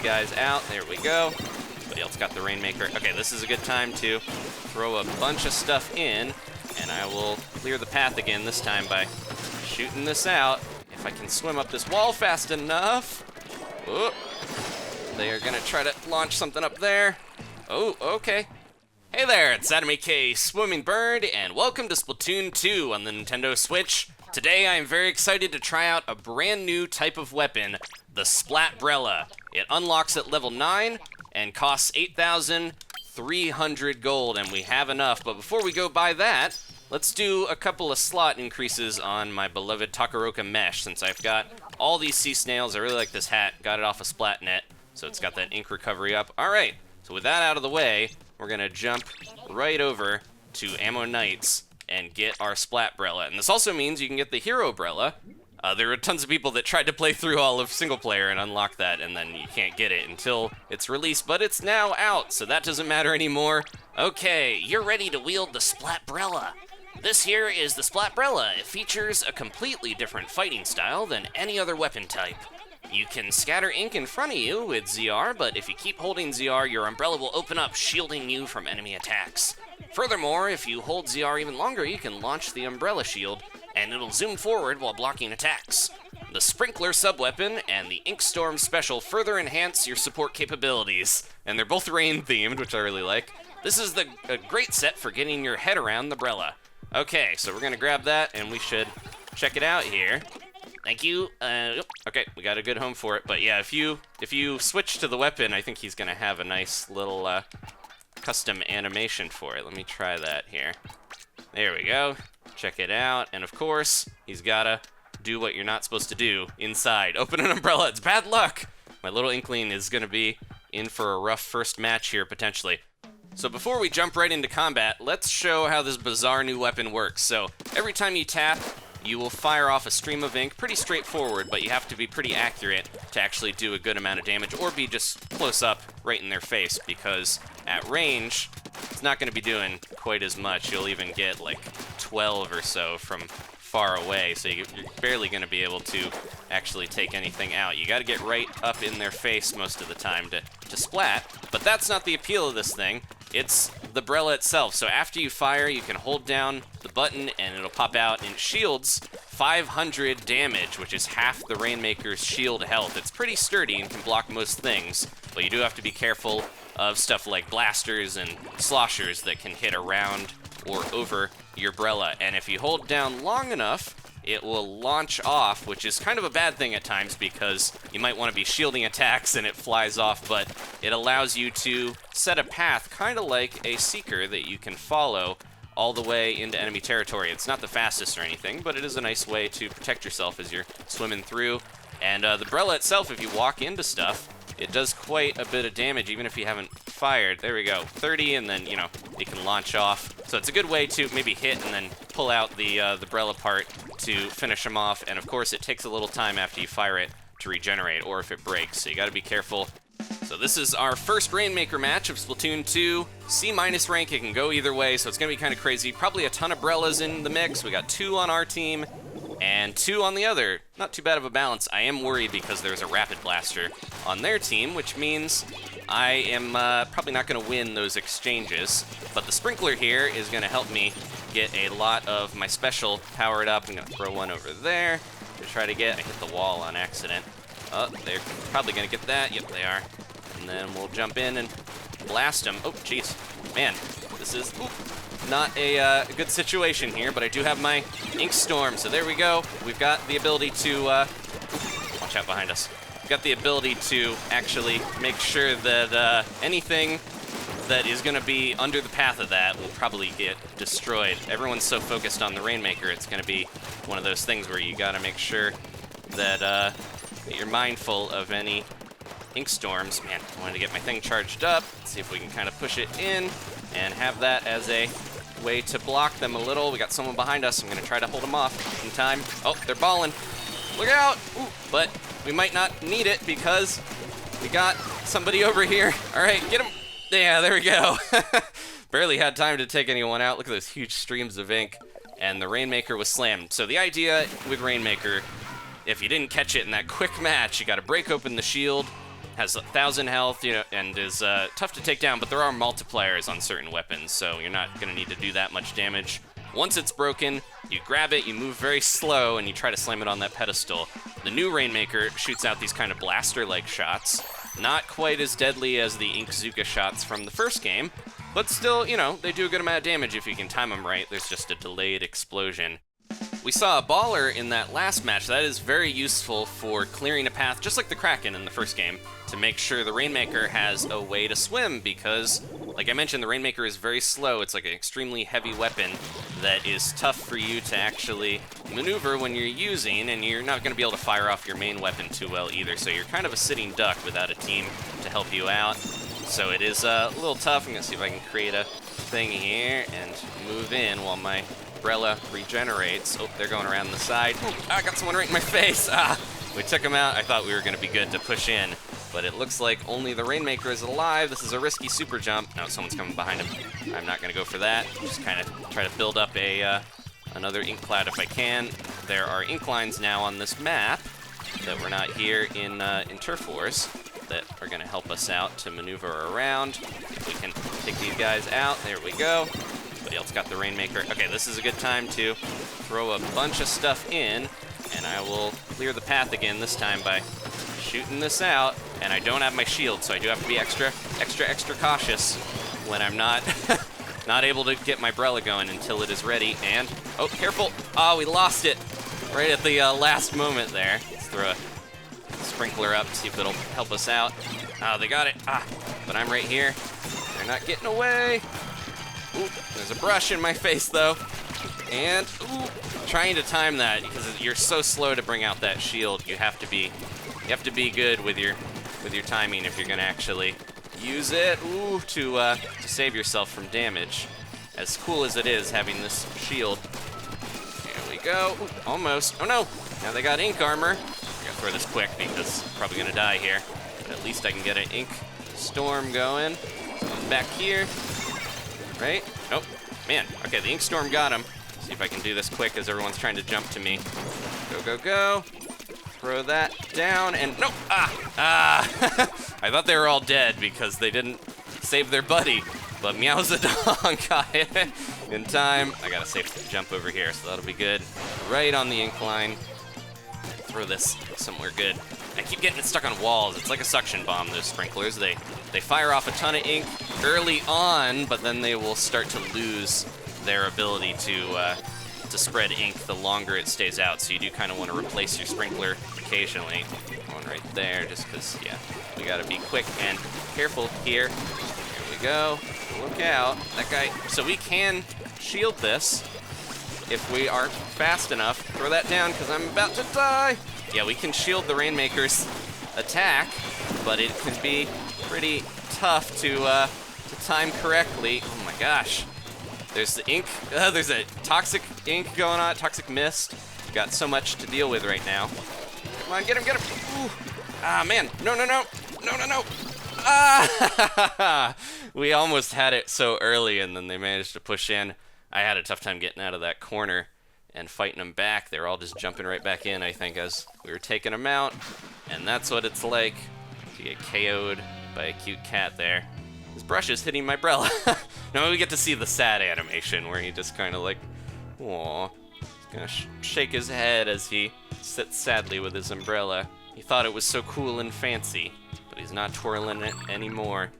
guys out. There we go. Somebody else got the Rainmaker. Okay, this is a good time to throw a bunch of stuff in, and I will clear the path again this time by shooting this out. If I can swim up this wall fast enough. Oh, they are gonna try to launch something up there. Oh, okay. Hey there, it's Adam AK Swimming Bird, and welcome to Splatoon 2 on the Nintendo Switch. Today I am very excited to try out a brand new type of weapon, the Splat Brella. It unlocks at level 9 and costs 8,300 gold, and we have enough. But before we go buy that, let's do a couple of slot increases on my beloved Takaroka Mesh, since I've got all these sea snails. I really like this hat, got it off of Splatnet, so it's got that ink recovery up. All right, so with that out of the way, we're gonna jump right over to Ammo Knights and get our Splat Brella. And this also means you can get the Hero Brella. There were tons of people that tried to play through all of single player and unlock that, and then you can't get it until it's released, but it's now out, so that doesn't matter anymore. Okay, you're ready to wield the Splat Brella. This here is the Splat Brella. It features a completely different fighting style than any other weapon type. You can scatter ink in front of you with ZR, but if you keep holding ZR, your umbrella will open up, shielding you from enemy attacks. Furthermore, if you hold ZR even longer, you can launch the umbrella shield, and it'll zoom forward while blocking attacks. The Sprinkler subweapon and the Ink Storm special further enhance your support capabilities, and they're both rain-themed, which I really like. This is a great set for getting your head around the Brella. Okay, so we're gonna grab that, and we should check it out here. Thank you. Okay, we got a good home for it. But yeah, if you switch to the weapon, I think he's gonna have a nice little custom animation for it. Let me try that here. There we go. Check it out. And of course, he's gotta do what you're not supposed to do inside. Open an umbrella. It's bad luck. My little Inkling is gonna be in for a rough first match here, potentially. So before we jump right into combat, let's show how this bizarre new weapon works. So every time you tap, you will fire off a stream of ink. Pretty straightforward, but you have to be pretty accurate to actually do a good amount of damage, or be just close up right in their face, because at range, it's not going to be doing quite as much. You'll even get like 12 or so from far away, so you're barely going to be able to actually take anything out. You got to get right up in their face most of the time to splat, but that's not the appeal of this thing. It's the Brella itself. So after you fire, you can hold down the button and it'll pop out, and it shields 500 damage, which is half the Rainmaker's shield health. It's pretty sturdy and can block most things, but you do have to be careful of stuff like blasters and sloshers that can hit around or over your Brella. And if you hold down long enough, it will launch off, which is kind of a bad thing at times because you might want to be shielding attacks and it flies off, but it allows you to set a path kind of like a Seeker that you can follow all the way into enemy territory. It's not the fastest or anything, but it is a nice way to protect yourself as you're swimming through. And the Brella itself, if you walk into stuff, it does quite a bit of damage even if you haven't fired. There we go, 30, and then, you know, it can launch off. So it's a good way to maybe hit and then pull out the Brella part to finish them off. And of course, it takes a little time after you fire it to regenerate, or if it breaks, so you gotta be careful. So this is our first Rainmaker match of Splatoon 2. C- rank, it can go either way, so it's gonna be kind of crazy. Probably a ton of Brellas in the mix. We got 2 on our team and 2 on the other. Not too bad of a balance. I am worried because there's a Rapid Blaster on their team, which means I am probably not going to win those exchanges. But the Sprinkler here is going to help me get a lot of my special powered up. I'm going to throw one over there to try to get... I hit the wall on accident. Oh, they're probably going to get that. Yep, they are. And then we'll jump in and blast them. Oh, jeez. Man, this is... Ooh. Not a good situation here, but I do have my Ink Storm, so there we go. We've got the ability to, watch out behind us. We've got the ability to actually make sure that anything that is going to be under the path of that will probably get destroyed. Everyone's so focused on the Rainmaker, it's going to be one of those things where you got to make sure that, that you're mindful of any Ink Storms. Man, I wanted to get my thing charged up. Let's see if we can kind of push it in and have that as a way to block them a little. We got someone behind us. I'm going to try to hold them off in time. Oh, they're balling. Look out! Ooh, but we might not need it because we got somebody over here. All right, get him. Yeah, there we go. Barely had time to take anyone out. Look at those huge streams of ink. And the Rainmaker was slammed. So the idea with Rainmaker, if you didn't catch it in that quick match, you got to break open the shield, has 1,000 health, and is tough to take down, but there are multipliers on certain weapons, so you're not going to need to do that much damage. Once it's broken, you grab it, you move very slow, and you try to slam it on that pedestal. The new Rainmaker shoots out these kind of blaster-like shots. Not quite as deadly as the Inkzuka shots from the first game, but still, they do a good amount of damage if you can time them right. There's just a delayed explosion. We saw a baller in that last match. That is very useful for clearing a path, just like the Kraken in the first game, to make sure the Rainmaker has a way to swim, because, like I mentioned, the Rainmaker is very slow. It's like an extremely heavy weapon that is tough for you to actually maneuver when you're using, and you're not going to be able to fire off your main weapon too well either, so you're kind of a sitting duck without a team to help you out. So it is a little tough. I'm going to see if I can create a thing here and move in while my Brella regenerates. Oh, they're going around the side. Oh, I got someone right in my face. We took him out. I thought we were going to be good to push in, but it looks like only the Rainmaker is alive. This is a risky super jump. No, someone's coming behind him. I'm not going to go for that. Just kind of try to build up another ink cloud if I can. There are ink lines now on this map that were not here in Turf Wars that are going to help us out to maneuver around. If we can take these guys out. There we go. Somebody else got the Rainmaker. Okay, this is a good time to throw a bunch of stuff in, and I will clear the path again this time by shooting this out. And I don't have my shield, so I do have to be extra cautious when I'm not not able to get my Brella going until it is ready. And, oh, careful. Oh, we lost it right at the last moment there. Let's throw a sprinkler up, see if it'll help us out. Oh, they got it. But I'm right here. They're not getting away. Ooh, there's a brush in my face, though. And, ooh, trying to time that, because you're so slow to bring out that shield. You have to be good with your timing if you're gonna actually use it, ooh, to save yourself from damage. As cool as it is having this shield. Here we go. Ooh, almost. Oh no! Now they got ink armor. I gotta throw this quick because I'm probably gonna die here. But at least I can get an ink storm going. So I'm back here. Right? Oh, man. Okay, the ink storm got him. See if I can do this quick as everyone's trying to jump to me. Go, go, go. Throw that down and no! I thought they were all dead because they didn't save their buddy, but Meowzadong got it in time. I got a safe jump over here, so that'll be good. Right on the ink line. Throw this somewhere good. I keep getting it stuck on walls. It's like a suction bomb, those sprinklers. They fire off a ton of ink early on, but then they will start to lose their ability to spread ink the longer it stays out, so you do kind of want to replace your sprinkler occasionally. One right there, just because, yeah, we got to be quick and careful here. Here we go. Look out. That guy. So we can shield this if we are fast enough. Throw that down because I'm about to die. Yeah, we can shield the Rainmaker's attack, but it can be pretty tough to time correctly. Oh my gosh. There's the ink. There's a toxic ink going on, toxic mist. We've got so much to deal with right now. Come on, get him, get him. Ooh. Ah, man. No, no, no. No, no, no. Ah! We almost had it so early, and then they managed to push in. I had a tough time getting out of that corner and fighting them back. They were all just jumping right back in, I think, as we were taking them out. And that's what it's like to get KO'd by a cute cat there. His brush is hitting my Brella. Now we get to see the sad animation where he just kind of like, aww. He's gonna shake his head as he sits sadly with his umbrella. He thought it was so cool and fancy, but he's not twirling it anymore.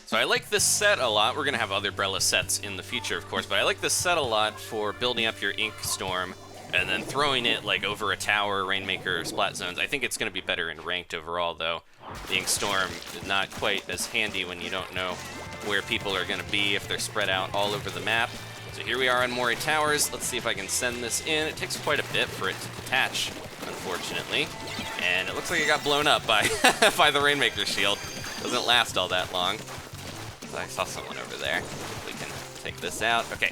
So I like this set a lot. We're gonna have other Brella sets in the future, of course, but I like this set a lot for building up your ink storm and then throwing it like over a tower, Rainmaker, or Splat zones. I think it's gonna be better in ranked overall, though. The ink storm is not quite as handy when you don't know where people are gonna be if they're spread out all over the map. So here we are on Maury Towers. Let's see if I can send this in. It takes quite a bit for it to detach, unfortunately. And it looks like it got blown up by, by the Rainmaker shield. Doesn't last all that long. I saw someone over there. We can take this out. Okay.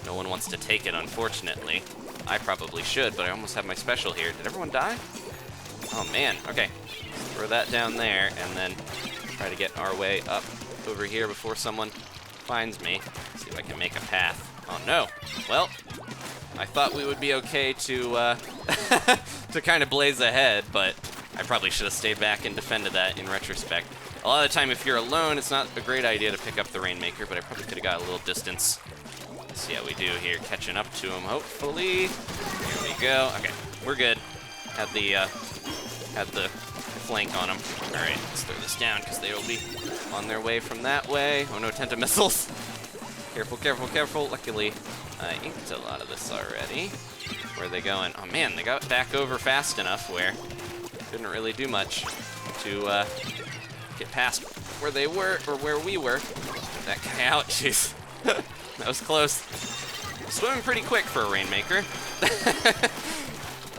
No one wants to take it, unfortunately. I probably should, but I almost have my special here. Did everyone die? Oh, man. Okay. Throw that down there, and then try to get our way up over here before someone finds me. See if I can make a path. Oh, no. Well, I thought we would be okay to to kind of blaze ahead, but I probably should have stayed back and defended that in retrospect. A lot of the time, if you're alone, it's not a great idea to pick up the Rainmaker, but I probably could have got a little distance. Let's see how we do here, catching up to him, hopefully. Here we go. Okay, we're good. Had the flank on him. All right, let's throw this down because they will be on their way from that way. Oh no, Tenta missiles. Careful, careful, careful. Luckily, I inked a lot of this already. Where are they going? Oh man, they got back over fast enough where couldn't really do much to get past where they were, or where we were. Get that guy out, jeez. That was close. Swimming pretty quick for a Rainmaker.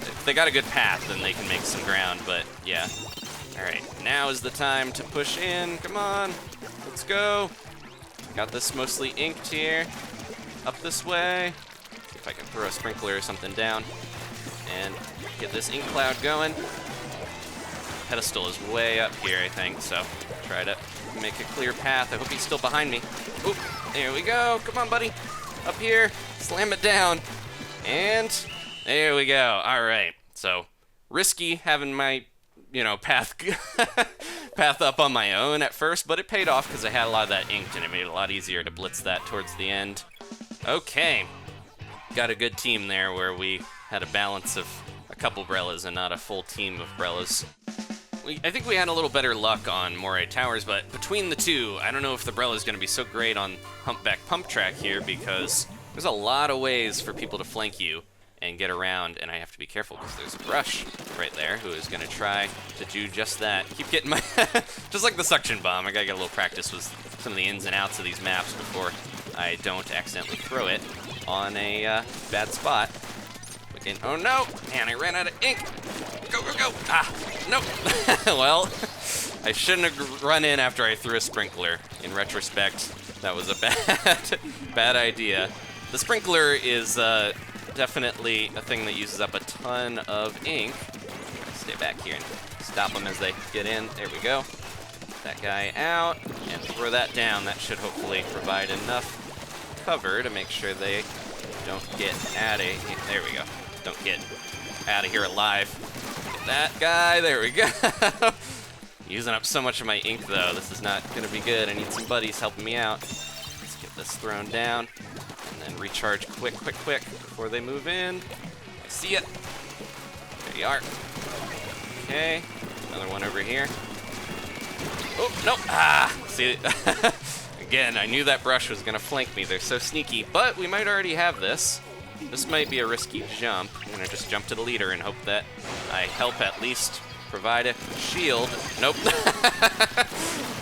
If they got a good path, then they can make some ground, but yeah. All right, now is the time to push in. Come on, let's go. Got this mostly inked here. Up this way. See if I can throw a sprinkler or something down and get this ink cloud going. Pedestal is way up here, I think, so try to make a clear path. I hope he's still behind me. Oop, there we go. Come on, buddy. Up here, slam it down. And there we go. All right, so risky having my, path path up on my own at first, but it paid off because I had a lot of that inked and it made it a lot easier to blitz that towards the end. Okay, got a good team there where we had a balance of a couple Brellas and not a full team of Brellas. I think we had a little better luck on Maury Towers, but between the two, I don't know if the Brella is going to be so great on Humpback Pump Track here because there's a lot of ways for people to flank you and get around, and I have to be careful because there's a brush right there who is going to try to do just that. Keep getting my... just like the suction bomb, I got to get a little practice with some of the ins and outs of these maps before I don't accidentally throw it on a bad spot. And, oh no! Man, I ran out of ink! Go, go, go! Ah, nope! Well, I shouldn't have run in after I threw a sprinkler. In retrospect, that was a bad idea. The sprinkler is definitely a thing that uses up a ton of ink. Stay back here and stop them as they get in. There we go. That guy out, and throw that down. That should hopefully provide enough cover to make sure they don't get out of here. There we go. Don't get out of here alive. Get that guy. There we go. Using up so much of my ink, though. This is not going to be good. I need some buddies helping me out. Let's get this thrown down. And then recharge quick, quick, quick before they move in. I see it. There you are. Okay. Another one over here. Oh, nope. Ah! See, again, I knew that brush was going to flank me. They're so sneaky. But we might already have this. This might be a risky jump. I'm going to just jump to the leader and hope that I help at least provide a shield. Nope.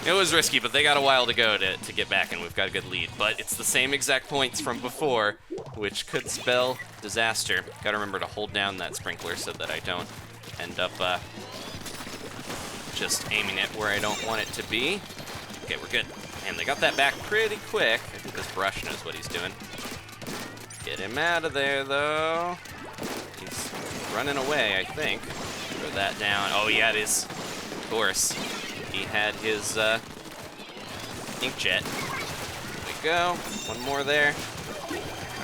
It was risky, but they got a while to go to get back, and we've got a good lead. But it's the same exact points from before, which could spell disaster. Got to remember to hold down that sprinkler so that I don't end up just aiming it where I don't want it to be. Okay, we're good. And they got that back pretty quick. I think this brush knows what he's doing. Get him out of there, though. He's running away, I think. Throw that down. Oh, yeah, it is. Of course. He had his inkjet. There we go. One more there.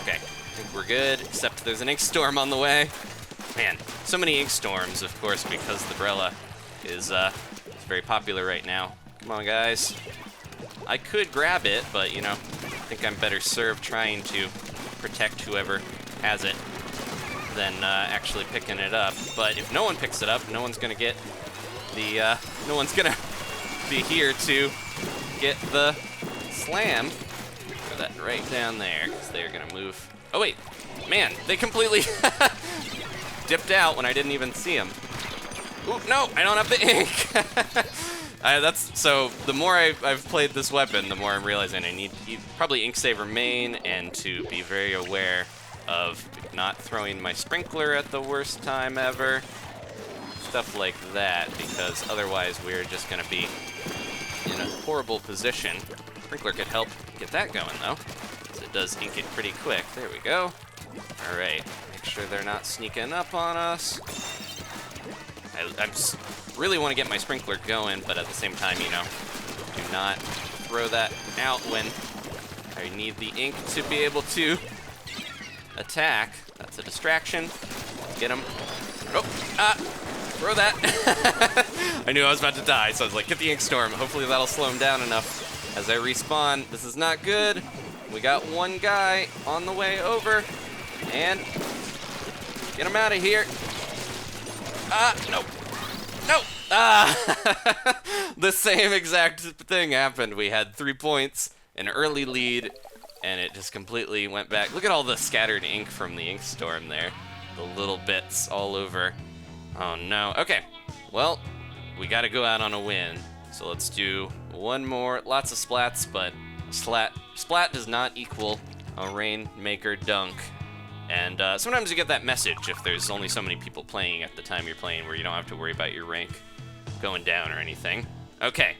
Okay, I think we're good, except there's an ink storm on the way. Man, so many ink storms, of course, because the Brella is very popular right now. Come on, guys. I could grab it, but, I think I'm better served trying to protect whoever has it than actually picking it up. But if no one picks it up, no one's gonna get the no one's gonna be here to get the slam. Throw that right down there because they're gonna move. Oh wait, man, they completely dipped out when I didn't even see them. Ooh, no, I don't have the ink. So the more I've played this weapon, the more I'm realizing I need probably Ink Saver main and to be very aware of not throwing my sprinkler at the worst time ever. Stuff like that, because otherwise we're just going to be in a horrible position. Sprinkler could help get that going, though, because it does ink it pretty quick. There we go. All right, make sure they're not sneaking up on us. I really want to get my sprinkler going, but at the same time, do not throw that out when I need the ink to be able to attack. That's a distraction. Get him. Oh, Throw that. I knew I was about to die, so I was like, get the ink storm. Hopefully that'll slow him down enough as I respawn. This is not good. We got one guy on the way over, and get him out of here. No. No. The same exact thing happened. We had 3 points, an early lead, and it just completely went back. Look at all the scattered ink from the ink storm there. The little bits all over. Oh no. Okay. Well, we got to go out on a win. So let's do one more. Lots of splats, but splat does not equal a Rainmaker dunk. And sometimes you get that message if there's only so many people playing at the time you're playing where you don't have to worry about your rank going down or anything. Okay,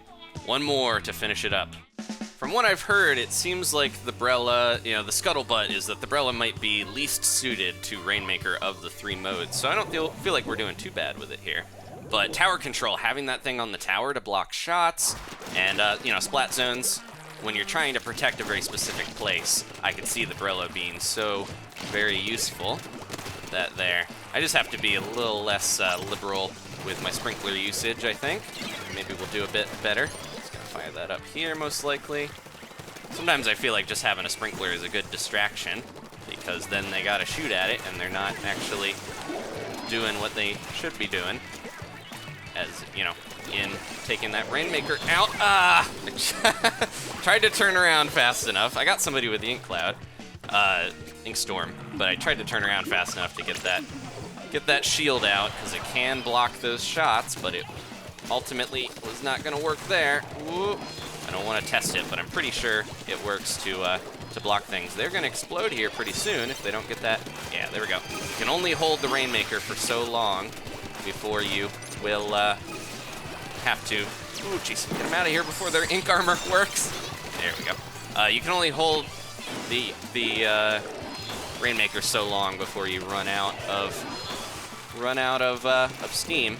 one more to finish it up. From what I've heard, it seems like the Brella, the scuttlebutt is that the Brella might be least suited to Rainmaker of the 3 modes, so I don't feel like we're doing too bad with it here. But tower control, having that thing on the tower to block shots, and, splat zones, when you're trying to protect a very specific place, I can see the Brella being so very useful. That there. I just have to be a little less liberal with my sprinkler usage, I think. Maybe we'll do a bit better. Just gonna fire that up here, most likely. Sometimes I feel like just having a sprinkler is a good distraction, because then they gotta shoot at it, and they're not actually doing what they should be doing. As, in taking that Rainmaker out. Tried to turn around fast enough. I got somebody with the ink cloud, ink storm, but I tried to turn around fast enough to get that shield out, because it can block those shots, but it ultimately was not going to work there. Ooh. I don't want to test it, but I'm pretty sure it works to block things. They're going to explode here pretty soon if they don't get that. Yeah, there we go. You can only hold the Rainmaker for so long before you will have to. Ooh, jeez, get them out of here before their ink armor works. There we go. You can only hold the Rainmaker so long before you run out of steam.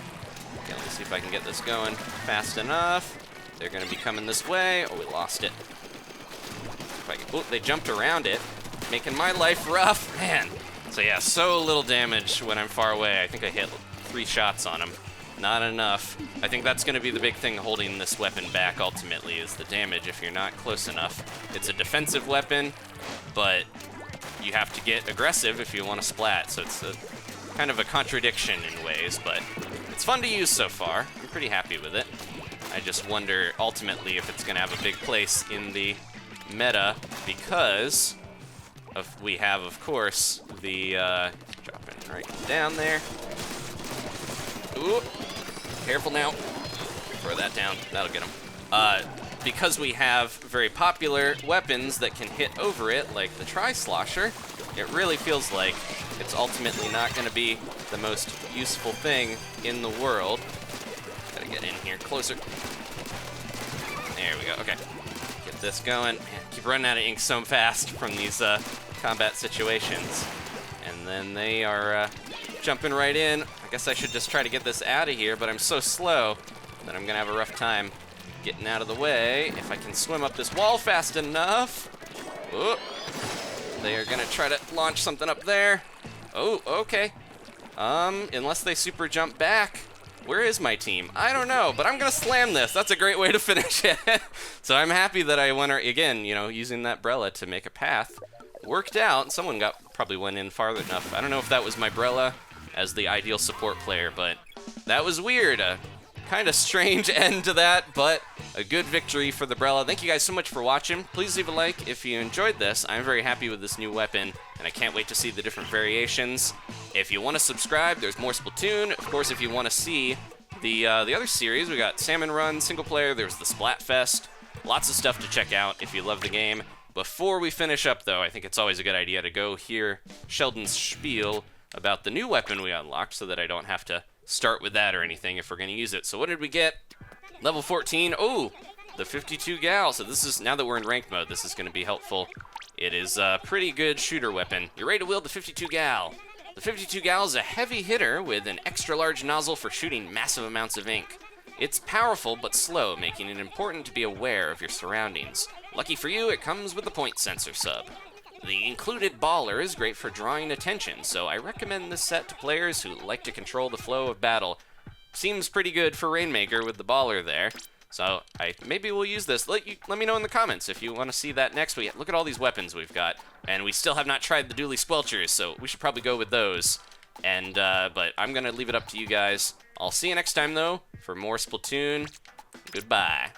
Okay, let me see if I can get this going fast enough. They're going to be coming this way. Oh, we lost it. Oh, they jumped around it, making my life rough. Man. So yeah, so little damage when I'm far away. I think I hit 3 shots on him. Not enough. I think that's going to be the big thing holding this weapon back ultimately, is the damage if you're not close enough. It's a defensive weapon, but you have to get aggressive if you want to splat, so it's kind of a contradiction in ways, but it's fun to use so far. I'm pretty happy with it. I just wonder ultimately if it's going to have a big place in the meta, because we have, of course, the dropping right down there. Ooh, careful now. Throw that down. That'll get him. Because we have very popular weapons that can hit over it, like the Tri-Slosher, it really feels like it's ultimately not going to be the most useful thing in the world. Gotta get in here closer. There we go. Okay. Get this going. Man, keep running out of ink so fast from these combat situations. And then they are jumping right in. I guess I should just try to get this out of here, but I'm so slow that I'm going to have a rough time getting out of the way. If I can swim up this wall fast enough. Ooh. They are going to try to launch something up there. Oh, okay. Unless they super jump back. Where is my team? I don't know, but I'm going to slam this. That's a great way to finish it. So I'm happy that I went, again, using that Brella to make a path. Worked out. Someone probably went in farther enough. I don't know if that was my Brella as the ideal support player, but that was weird. Kind of strange end to that, but a good victory for the Brella. Thank you guys so much for watching. Please leave a like if you enjoyed this. I'm very happy with this new weapon, and I can't wait to see the different variations. If you want to subscribe, there's more Splatoon. Of course, if you want to see the other series, we got Salmon Run, single player. There's the Splatfest. Lots of stuff to check out if you love the game. Before we finish up, though, I think it's always a good idea to go hear Sheldon's spiel about the new weapon we unlocked so that I don't have to start with that or anything if we're going to use it. So what did we get? Level 14. Oh, the 52 gal. So this is, now that we're in ranked mode, this is going to be helpful. It is a pretty good shooter weapon. You're ready to wield the 52 gal. The 52 gal is a heavy hitter with an extra large nozzle for shooting massive amounts of ink. It's powerful but slow, making it important to be aware of your surroundings. Lucky for you, it comes with the point sensor sub. The included baller is great for drawing attention, so I recommend this set to players who like to control the flow of battle. seems pretty good for Rainmaker with the baller there. So maybe we'll use this. Let me know in the comments if you want to see that next week. Look at all these weapons we've got, and we still have not tried the Dualie Squelchers, so we should probably go with those. And but I'm gonna leave it up to you guys. I'll see you next time though for more Splatoon. Goodbye.